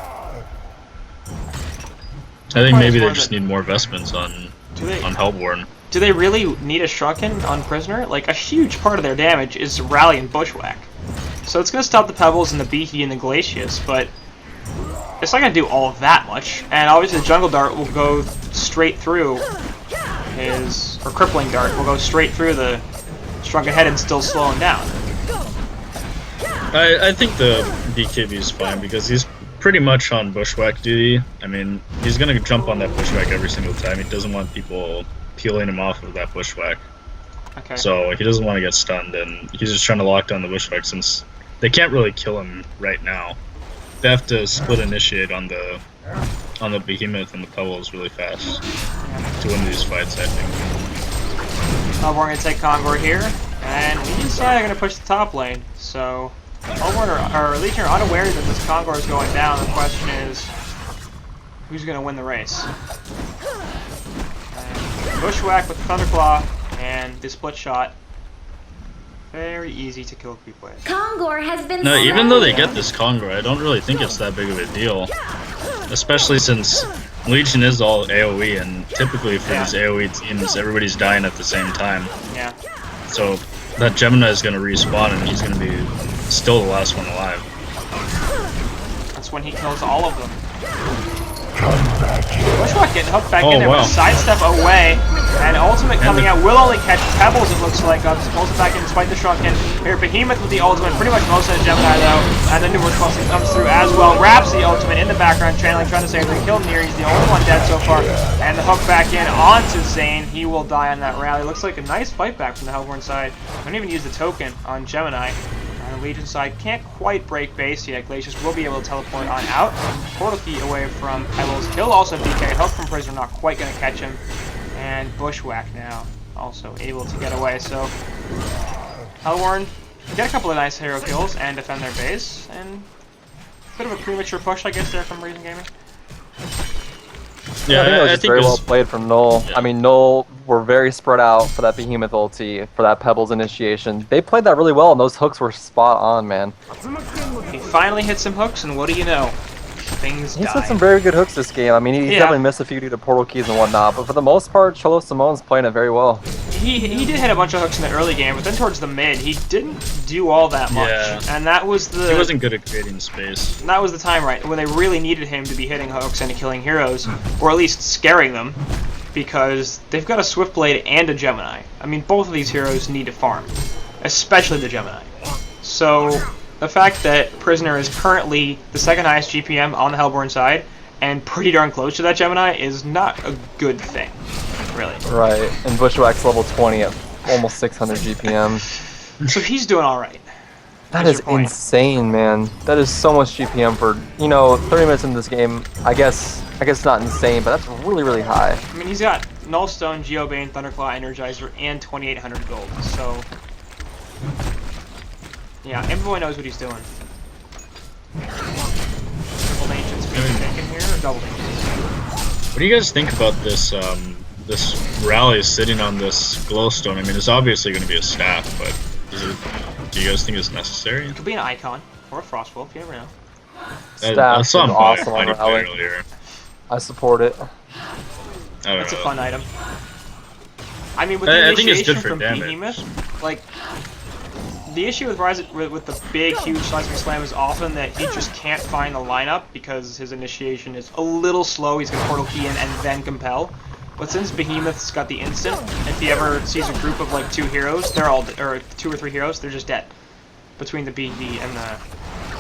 I think maybe they just need more vestments on Hellborn. Do they really need a Shrunken on Prisoner? Like, a huge part of their damage is Rally and Bushwhack. So it's going to stop the Pebbles and the Behe and the Glacius, but it's not going to do all of that much. And obviously the Jungle Dart will go straight through or Crippling Dart will go straight through the Shrunken Head and still slow him down. I think the BKB is fine because he's pretty much on Bushwhack duty. I mean, he's gonna jump on that Bushwhack every single time. He doesn't want people peeling him off of that Bushwhack. Okay. So he doesn't want to get stunned, and he's just trying to lock down the Bushwhack since they can't really kill him right now. They have to split initiate on the Behemoth and the Pebbles really fast to win these fights, I think. We're gonna take Kongor here, and we decide I'm gonna push the top lane. So our Legion are unaware that this Kongor is going down. The question is, who's going to win the race? And Bushwhack with Thunderclaw and the split shot. Very easy to kill creep with. Kongor has been No, even though they get this Kongor, I don't really think it's that big of a deal. Especially since Legion is all AoE, and typically for these AoE teams, everybody's dying at the same time. Yeah. So that Gemini is going to respawn, and he's going to be still the last one alive. That's when he kills all of them. Bushwhack getting hooked back in there with a sidestep away, and ultimate coming out will only catch Pebbles, it looks like. Pulls it back in despite the Shrunken. Here, Behemoth with the ultimate, pretty much most of the Gemini though, and then Numerous Crossing comes through as well. Rhapsody ultimate in the background, channeling, trying to save the kill near. He's the only one dead so far, and the hook back in onto Zane. He will die on that rally. Looks like a nice fight back from the Hellborn side. Don't even use the token on Gemini. On the Legion side, can't quite break base yet. Glacius will be able to teleport on out. Portal key away from Pebbles. He'll also DK. Hook from Prisoner, not quite going to catch him. And Bushwhack now also able to get away. So Hellborn get a couple of nice hero kills and defend their base, and a bit of a premature push, I guess, there from Reason Gaming. Yeah, I think that was just very well played from Null. Yeah. I mean, Null were very spread out for that Behemoth ulti, for that Pebbles initiation. They played that really well, and those hooks were spot on, man. He finally hit some hooks, and what do you know? Things He's die. hit some very good hooks this game. I mean, he definitely missed a few due to portal keys and whatnot, but for the most part, Cholo Simone's playing it very well. He did hit a bunch of hooks in the early game, but then towards the mid, he didn't do all that much. Yeah. And that was the... He wasn't good at creating space. That was the time, right, when they really needed him to be hitting hooks and killing heroes, or at least scaring them, because they've got a Swiftblade and a Gemini. I mean, both of these heroes need to farm, especially the Gemini. So, the fact that Prisoner is currently the second highest GPM on the Hellborn side, and pretty darn close to that Gemini, is not a good thing, really. Right, and Bushwhack's level 20 at almost 600 GPM. So he's doing alright. That is insane, man. That is so much GPM for, 30 minutes in this game. I guess it's not insane, but that's really, really high. I mean, he's got Nullstone, Geobane, Thunderclaw, Energizer, and 2,800 gold, so... Yeah, Envoy knows what he's doing. Triple Ancients being taken here, or double Ancients? What do you guys think about this, this rally sitting on this glowstone? I mean, it's obviously going to be a staff, but do you guys think it's necessary? It could be an Icon, or a Frostwolf, you never know. Staff I saw is him awesome play on rally. earlier. I support it. That's a fun item. I mean, with I the think it's initiation good for from damage. Behemoth, like, the issue with with the big, huge Seismic Slam is often that he just can't find the lineup because his initiation is a little slow. He's going to portal key in and then compel. But since Behemoth's got the instant, if he ever sees a group of like 2 heroes, they're all, or 2 or 3 heroes, they're just dead between the BD and the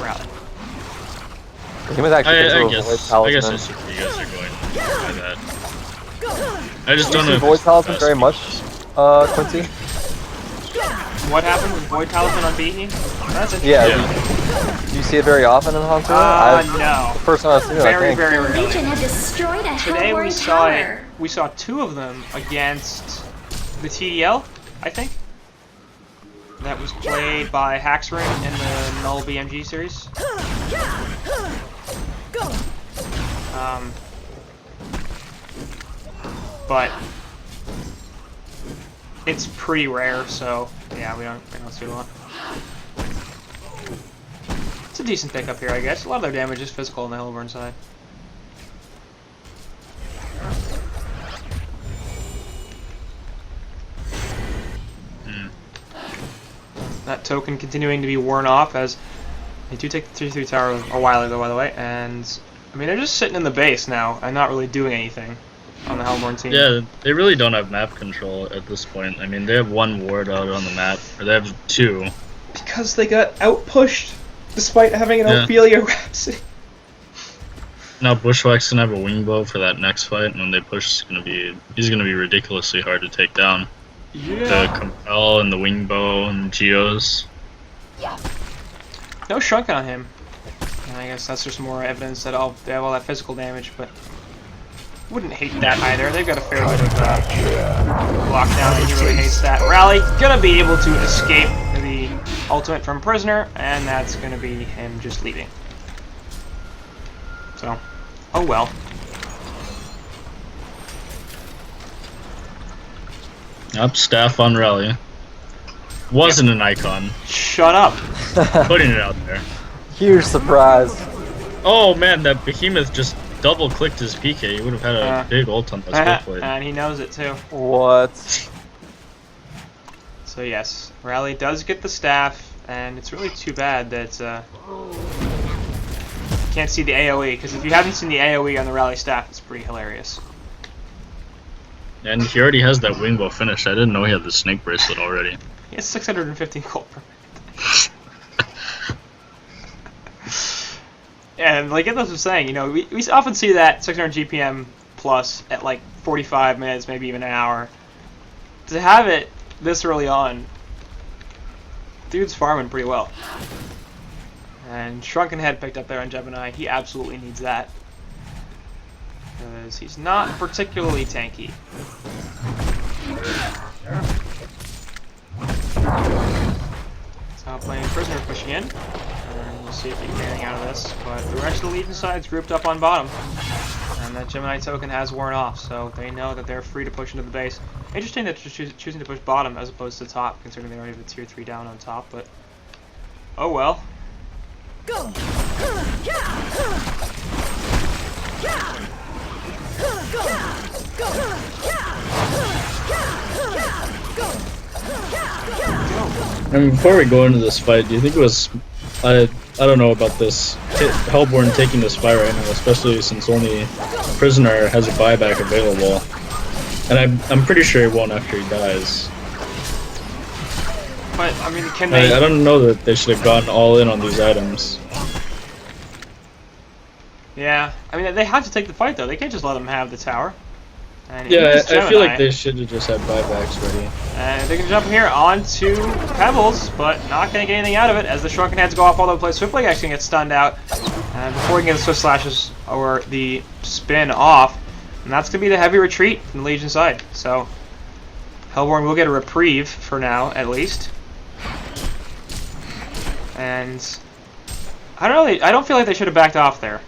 Rally. Behemoth actually I guess I see where you guys are going by that. I just don't know. Void Talisman very much, Quincy. What happened with Void Talisman on BD? That's interesting. Yeah. Do you see it very often in HoN Tour? No. The first time I've seen it, I think. Very The rarely. Legion had destroyed a Today we Hellborn saw it. tower. We saw 2 of them against the TDL, I think. That was played by Haxrin in the Null BMG series. But it's pretty rare, so yeah, we don't see a lot. It's a decent pickup here, I guess. A lot of their damage is physical on the Hellborn side. That token continuing to be worn off as they do take the 3-3 tower a while ago, by the way, and I mean they're just sitting in the base now and not really doing anything on the Hellborn team. Yeah, they really don't have map control at this point. I mean, they have 1 ward out on the map, or they have 2. Because they got outpushed despite having an Ophelia Rhapsody. Now Bushwhack's gonna have a wing bow for that next fight, and when they push, he's gonna be ridiculously hard to take down. Yeah. The compel and the wing bow and geos. No shrunken on him. And I guess that's just more evidence that they have all that physical damage, but wouldn't hate that either. They've got a fair bit of lockdown, and he really hates that. Rally gonna be able to escape the ultimate from Prisoner, and that's gonna be him just leaving. So, oh well. Up staff on rally. Wasn't an icon. Shut up. Putting it out there. Huge surprise. Oh man, that Behemoth just double clicked his PK. He would have had a big ult on that Swiftblade. And he knows it too. What? So yes, Rally does get the staff, and it's really too bad that you can't see the AoE, because if you haven't seen the AoE on the Rally staff, it's pretty hilarious. And he already has that wing bow finished. I didn't know he had the snake bracelet already. He has 615 gold per minute. And like as I was saying, we often see that 600 GPM plus at like 45 minutes, maybe even an hour. To have it this early on, dude's farming pretty well. And Shrunken Head picked up there on Gemini. He absolutely needs that, because he's not particularly tanky. playing Prisoner pushing in. And we'll see if he can get anything out of this. But the rest of the Legion side's grouped up on bottom. And that Gemini token has worn off, so they know that they're free to push into the base. Interesting that they're choosing to push bottom as opposed to top, considering they already have a tier 3 down on top, but oh well. Go! I mean, before we go into this fight, do you think it was... I don't know about this. Hellborn taking this fight right now, especially since only Prisoner has a buyback available. And I'm pretty sure he won't after he dies. But, I mean, can they... I don't know that they should have gone all in on these items. Yeah, I mean, they have to take the fight, though. They can't just let them have the tower. And Yeah, I feel like they should have just had buybacks ready. And they can jump here onto Pebbles, but not going to get anything out of it as the Shrunken Heads go off all over the place. Swiftblade actually gets stunned out before he can get the Swift Slashes or the spin off. And that's going to be the heavy retreat from the Legion side. So Hellborn will get a reprieve for now, at least. And I don't feel like they should have backed off there.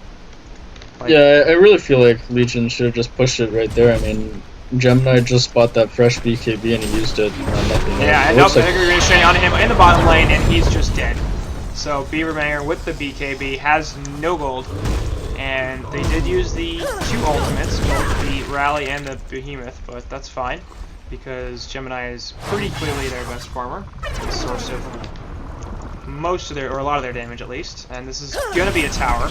Like, yeah, I really feel like Legion should have just pushed it right there. I mean, Gemini just bought that fresh BKB and he used it on nothing. Yeah, and nope, I think we're going to stay on him in the bottom lane, and he's just dead. So Beaverbanger with the BKB has no gold, and they did use the 2 ultimates, both the Rally and the Behemoth, but that's fine, because Gemini is pretty clearly their best farmer, the source of most of their, or a lot of their damage at least, and this is going to be a tower.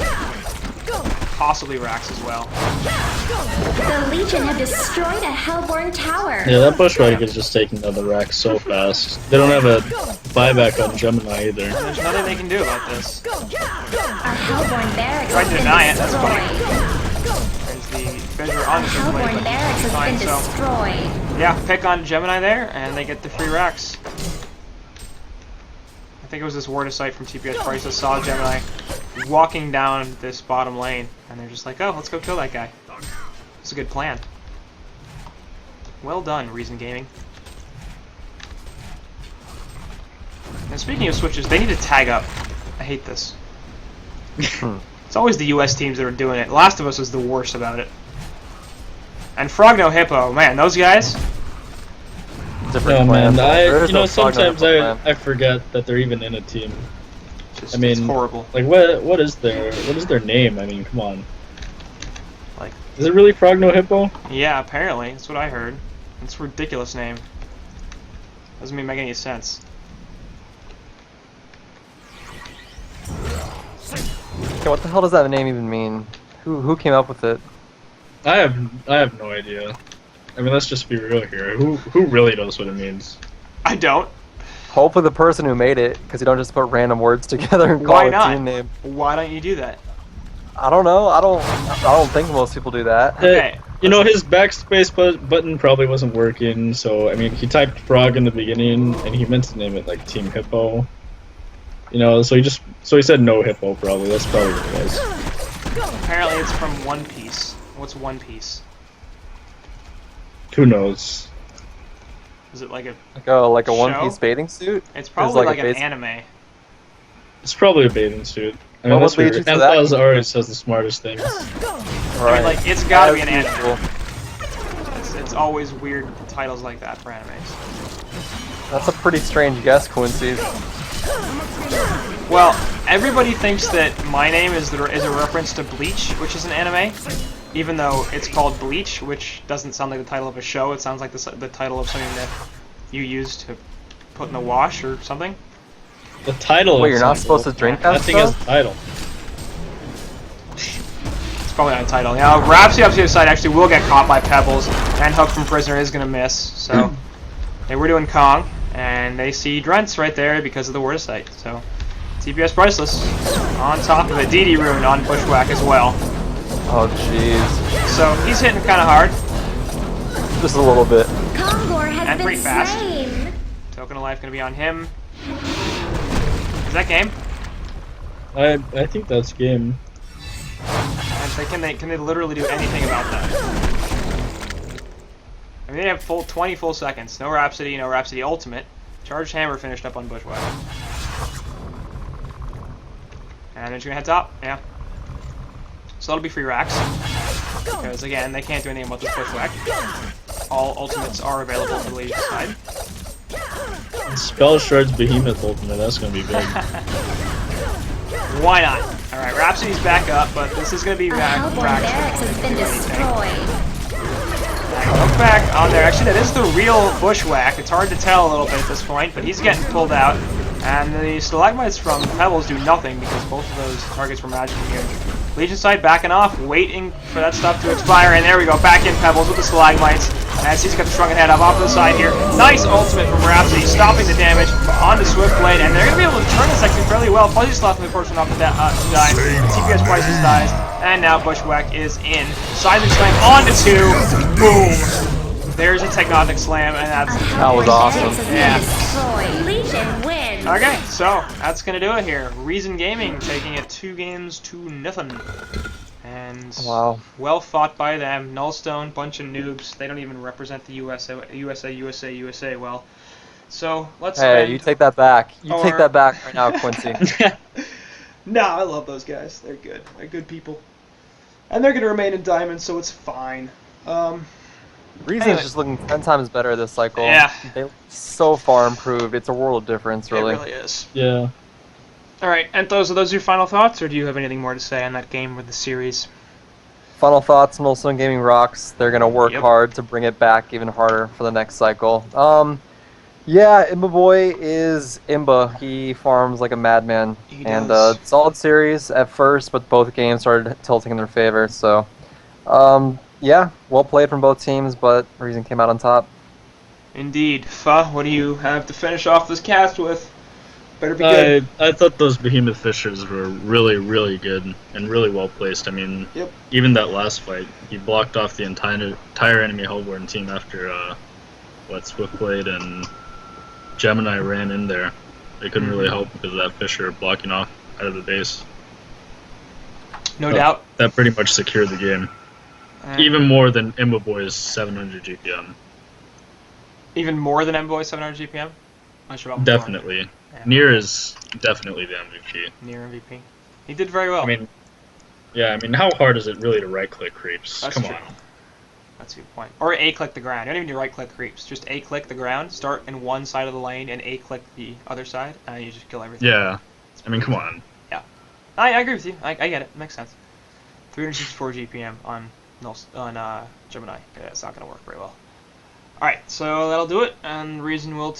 Possibly racks as well. The Legion have destroyed a Hellborn tower. Yeah, that Bushwhack is just taking down the rack so fast. They don't have a buyback on Gemini either. There's nothing they can do about this. Our Hellborn barracks Tried to has deny it, been that's destroyed. There's the Fissure on Our the Hellborn Swiftblade, barracks but has been fine, so destroyed. yeah, pick on Gemini there, and they get the free racks. I think it was this Word of Sight from TPS Priceless saw Gemini walking down this bottom lane, and they're just like, oh, let's go kill that guy. It's a good plan. Well done, Reason Gaming. And speaking of switches, they need to tag up. I hate this. It's always the US teams that are doing it. Last of Us is the worst about it. And Frog No Hippo, man, those guys... Different man, plan. sometimes I forget that they're even in a team. Just, I mean, it's horrible. Like, what is their name? I mean, come on. Like, is it really Frog No Hippo? yeah, apparently. That's what I heard. It's a ridiculous name. Doesn't even make any sense. Okay, what the hell does that name even mean? Who came up with it? I have no idea. I mean, let's just be real here. Who really knows what it means? I don't. Hopefully the person who made it, because you don't just put random words together and call Why it not? a team name. Why don't you do that? I don't know. I don't think most people do that. Okay. You know, his backspace button probably wasn't working, so I mean, he typed frog in the beginning, and he meant to name it like Team Hippo. You know, so he said no hippo probably. That's probably what it was. Apparently it's from One Piece. What's One Piece? Who knows? Is it like a... Like a Show? one-piece bathing suit? It's probably like a an basic- anime. It's probably a bathing suit. I mean, What that's would lead weird. you to that Anthaz always says the smartest things. I mean, like, it's gotta be an As anime. usual. It's always weird titles like that for animes. That's a pretty strange guess, Quincy. Well, everybody thinks that my name is a reference to Bleach, which is an anime, even though it's called Bleach, which doesn't sound like the title of a show. It sounds like the title of something that you use to put in the wash or something. The title. Wait, is you're not simple. supposed to drink that Nothing has stuff? a title. It's probably not a title. Now, Rhapsody up to the side actually will get caught by Pebbles, and Hook from Prisoner is going to miss, so they were doing Kong, and they see Drents right there because of the Word of Sight. So, TPS Priceless on top of a DD Rune on Bushwhack as well. Oh, jeez. So, he's hitting kind of hard. Just a little bit. Kongor has And been pretty fast. slain. Token of Life going to be on him. Is that game? I think that's game. And can they literally do anything about that? I mean, they have 20 full seconds. No Rhapsody Ultimate. Charged Hammer finished up on Bushwhack. And they're just gonna head top, yeah. So that'll be free racks. Because again, they can't do anything about this bushwhack. All ultimates are available for the Legion side. Spell Shred's Behemoth ultimate, that's gonna be big. Why not? Alright, Rhapsody's back up, but this is gonna be A Hellborn barracks has been destroyed. Look back on there. Actually, that is the real bushwhack. It's hard to tell a little bit at this point, but he's getting pulled out. And the stalagmites from Pebbles do nothing because both of those targets were magic immune. Legion side backing off, waiting for that stuff to expire, and there we go, back in Pebbles with the stalagmites. As he's got the shrunken head up off to the side here. Nice ultimate from Rhapsody, stopping the damage onto Swiftblade, and they're going to be able to turn this actually fairly well. Fuzzy Sloth, of course, went off to die. TPS Prices dies, and now Bushwhack is in. Seismic Slam onto 2. Boom. There's a Technotic Slam, and that was awesome. Yeah. Legion wins. Okay, so that's going to do it here. Reason Gaming taking it 2-0. And wow, well fought by them. Nullstone, bunch of noobs. They don't even represent the USA well. So let's. Hey, you take that back. You take that back right now, Quincy. Nah, I love those guys. They're good. They're good people, and they're gonna remain in diamonds, so it's fine. Reason is just looking 10 times better this cycle. Yeah. They look so far improved. It's a world of difference, really. It really is. Yeah. Alright, and are those your final thoughts, or do you have anything more to say on that game or the series? Final thoughts, Nullstone Gaming rocks. They're going to work hard to bring it back even harder for the next cycle. Yeah, Imba Boy is Imba. He farms like a madman. He and does. solid series at first, but both games started tilting in their favor. So, yeah, well played from both teams, but Reason came out on top. Indeed. Fa, what do you have to finish off this cast with? Better be good. I thought those Behemoth Fishers were really, really good and really well placed. I mean, even that last fight, he blocked off the entire enemy Hellborn team after Swiftblade and Gemini ran in there. They couldn't really help because of that Fisher blocking off out of the base. No doubt. That pretty much secured the game. Even more than Imba Boy's 700 GPM. Even more than M-Boy's 700 GPM? Not sure about definitely. Yeah. Nier is definitely the MVP. Nier MVP. He did very well. I mean, how hard is it really to right-click creeps? That's Come true. on. That's a good point. Or A-click the ground. You don't even do right-click creeps. Just A-click the ground, start in one side of the lane, and A-click the other side, and you just kill everything. Yeah. I mean, come on. Yeah. I agree with you. I get it. It makes sense. 364 GPM on Gemini. Yeah, it's not going to work very well. Alright, so that'll do it, and Reason will